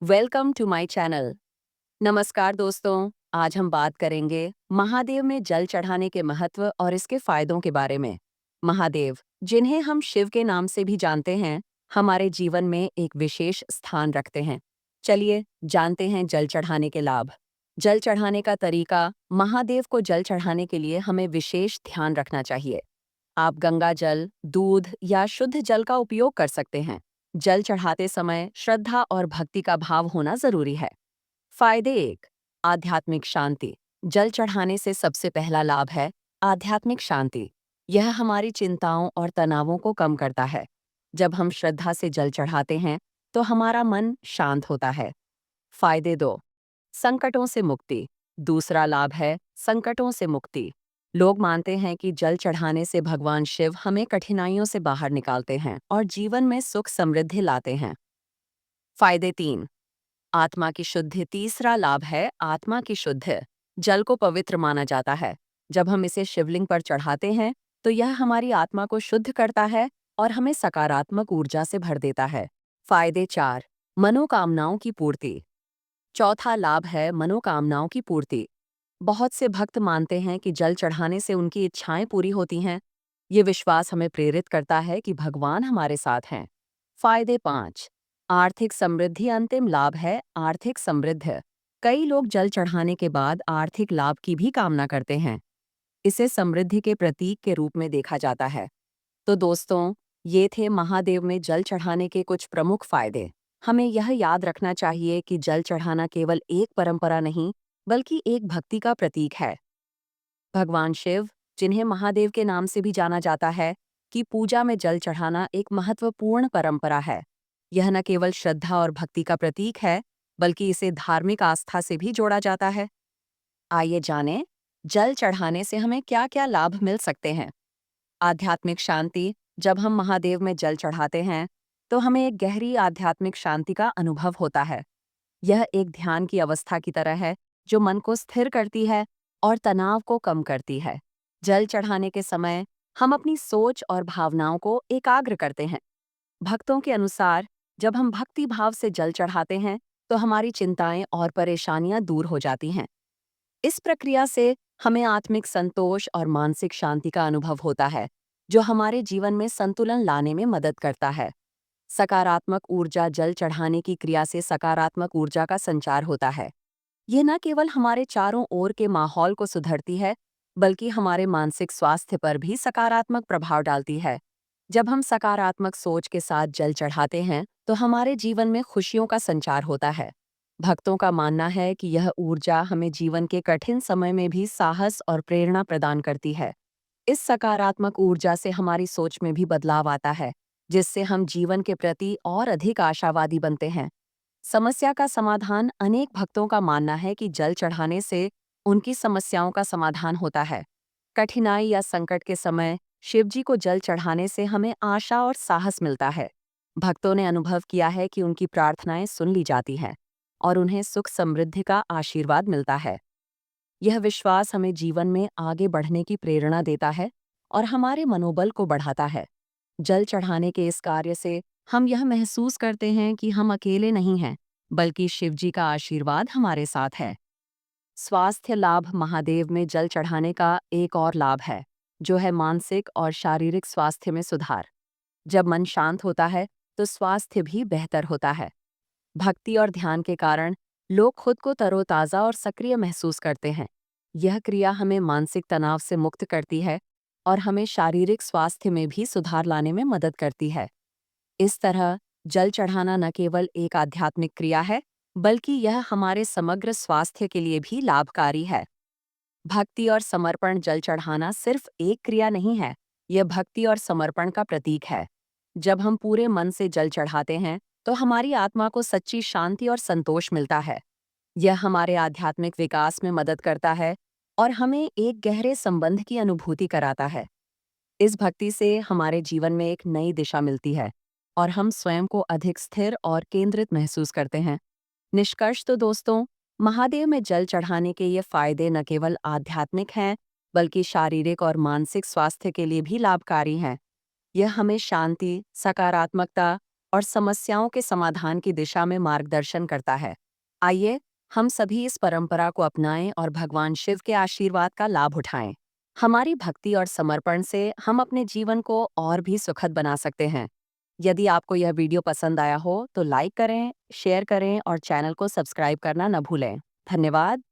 Welcome to my channel. नमस्कार दोस्तों, आज हम बात करेंगे महादेव में जल चढ़ाने के महत्व और इसके फायदों के बारे में। महादेव, जिन्हें हम शिव के नाम से भी जानते हैं, हमारे जीवन में एक विशेष स्थान रखते हैं। चलिए जानते हैं जल चढ़ाने के लाभ। जल चढ़ाने का तरीका। महादेव को जल चढ़ाने के लिए हमें विशेष ध्यान रखना चाहिए। आप गंगा जल, दूध या शुद्ध जल का उपयोग कर सकते हैं। जल चढ़ाते समय श्रद्धा और भक्ति का भाव होना जरूरी है। फायदे एक, आध्यात्मिक शांति। जल चढ़ाने से सबसे पहला लाभ है आध्यात्मिक शांति। यह हमारी चिंताओं और तनावों को कम करता है। जब हम श्रद्धा से जल चढ़ाते हैं तो हमारा मन शांत होता है। फायदे दो, संकटों से मुक्ति। दूसरा लाभ है संकटों से मुक्ति। लोग मानते हैं कि जल चढ़ाने से भगवान शिव हमें कठिनाइयों से बाहर निकालते हैं और जीवन में सुख समृद्धि लाते हैं। फायदे तीन, आत्मा की शुद्धि। तीसरा लाभ है आत्मा की शुद्धि। जल को पवित्र माना जाता है। जब हम इसे शिवलिंग पर चढ़ाते हैं तो यह हमारी आत्मा को शुद्ध करता है और हमें सकारात्मक ऊर्जा से भर देता है। फायदे चार, मनोकामनाओं की पूर्ति। चौथा लाभ है मनोकामनाओं की पूर्ति। बहुत से भक्त मानते हैं कि जल चढ़ाने से उनकी इच्छाएं पूरी होती हैं। ये विश्वास हमें प्रेरित करता है कि भगवान हमारे साथ हैं। फायदे पाँच, आर्थिक समृद्धि। अंतिम लाभ है आर्थिक समृद्धि। कई लोग जल चढ़ाने के बाद आर्थिक लाभ की भी कामना करते हैं। इसे समृद्धि के प्रतीक के रूप में देखा जाता है। तो दोस्तों, ये थे महादेव में जल चढ़ाने के कुछ प्रमुख फायदे। हमें यह याद रखना चाहिए कि जल चढ़ाना केवल एक परंपरा नहीं, बल्कि एक भक्ति का प्रतीक है। भगवान शिव, जिन्हें महादेव के नाम से भी जाना जाता है, की पूजा में जल चढ़ाना एक महत्वपूर्ण परंपरा है। यह न केवल श्रद्धा और भक्ति का प्रतीक है, बल्कि इसे धार्मिक आस्था से भी जोड़ा जाता है। आइए जानें, जल चढ़ाने से हमें क्या-क्या लाभ मिल सकते हैं। आध्यात्मिक शांति। जब हम महादेव में जल चढ़ाते हैं तो हमें एक गहरी आध्यात्मिक शांति का अनुभव होता है। यह एक ध्यान की अवस्था की तरह है जो मन को स्थिर करती है और तनाव को कम करती है। जल चढ़ाने के समय हम अपनी सोच और भावनाओं को एकाग्र करते हैं। भक्तों के अनुसार जब हम भक्ति भाव से जल चढ़ाते हैं तो हमारी चिंताएं और परेशानियां दूर हो जाती हैं। इस प्रक्रिया से हमें आत्मिक संतोष और मानसिक शांति का अनुभव होता है, जो हमारे जीवन में संतुलन लाने में मदद करता है। सकारात्मक ऊर्जा। जल चढ़ाने की क्रिया से सकारात्मक ऊर्जा का संचार होता है। ये न केवल हमारे चारों ओर के माहौल को सुधारती है, बल्कि हमारे मानसिक स्वास्थ्य पर भी सकारात्मक प्रभाव डालती है। जब हम सकारात्मक सोच के साथ जल चढ़ाते हैं, तो हमारे जीवन में खुशियों का संचार होता है। भक्तों का मानना है कि यह ऊर्जा हमें जीवन के कठिन समय में भी साहस और प्रेरणा प्रदान करती है। इस सकारात्मक ऊर्जा से हमारी सोच में भी बदलाव आता है, जिससे हम जीवन के प्रति और अधिक आशावादी बनते हैं। समस्या का समाधान। अनेक भक्तों का मानना है कि जल चढ़ाने से उनकी समस्याओं का समाधान होता है। कठिनाई या संकट के समय शिवजी को जल चढ़ाने से हमें आशा और साहस मिलता है। भक्तों ने अनुभव किया है कि उनकी प्रार्थनाएं सुन ली जाती हैं और उन्हें सुख समृद्धि का आशीर्वाद मिलता है। यह विश्वास हमें जीवन में आगे बढ़ने की प्रेरणा देता है और हमारे मनोबल को बढ़ाता है। जल चढ़ाने के इस कार्य से हम यह महसूस करते हैं कि हम अकेले नहीं हैं, बल्कि शिवजी का आशीर्वाद हमारे साथ है। स्वास्थ्य लाभ। महादेव में जल चढ़ाने का एक और लाभ है, जो है मानसिक और शारीरिक स्वास्थ्य में सुधार। जब मन शांत होता है, तो स्वास्थ्य भी बेहतर होता है। भक्ति और ध्यान के कारण लोग खुद को तरोताजा और सक्रिय महसूस करते हैं। यह क्रिया हमें मानसिक तनाव से मुक्त करती है और हमें शारीरिक स्वास्थ्य में भी सुधार लाने में मदद करती है। इस तरह जल चढ़ाना न केवल एक आध्यात्मिक क्रिया है, बल्कि यह हमारे समग्र स्वास्थ्य के लिए भी लाभकारी है। भक्ति और समर्पण। जल चढ़ाना सिर्फ एक क्रिया नहीं है, यह भक्ति और समर्पण का प्रतीक है। जब हम पूरे मन से जल चढ़ाते हैं, तो हमारी आत्मा को सच्ची शांति और संतोष मिलता है। यह हमारे आध्यात्मिक विकास में मदद करता है और हमें एक गहरे संबंध की अनुभूति कराता है। इस भक्ति से हमारे जीवन में एक नई दिशा मिलती है और हम स्वयं को अधिक स्थिर और केंद्रित महसूस करते हैं। निष्कर्ष तो दोस्तों, महादेव में जल चढ़ाने के ये फायदे न केवल आध्यात्मिक हैं, बल्कि शारीरिक और मानसिक स्वास्थ्य के लिए भी लाभकारी हैं। यह हमें शांति, सकारात्मकता और समस्याओं के समाधान की दिशा में मार्गदर्शन करता है। आइए, हम सभी इस परंपरा को अपनाएं और भगवान शिव के आशीर्वाद का लाभ उठाएं। हमारी भक्ति और समर्पण से हम अपने जीवन को और भी सुखद बना सकते हैं। यदि आपको यह वीडियो पसंद आया हो तो लाइक करें, शेयर करें और चैनल को सब्सक्राइब करना न भूलें। धन्यवाद।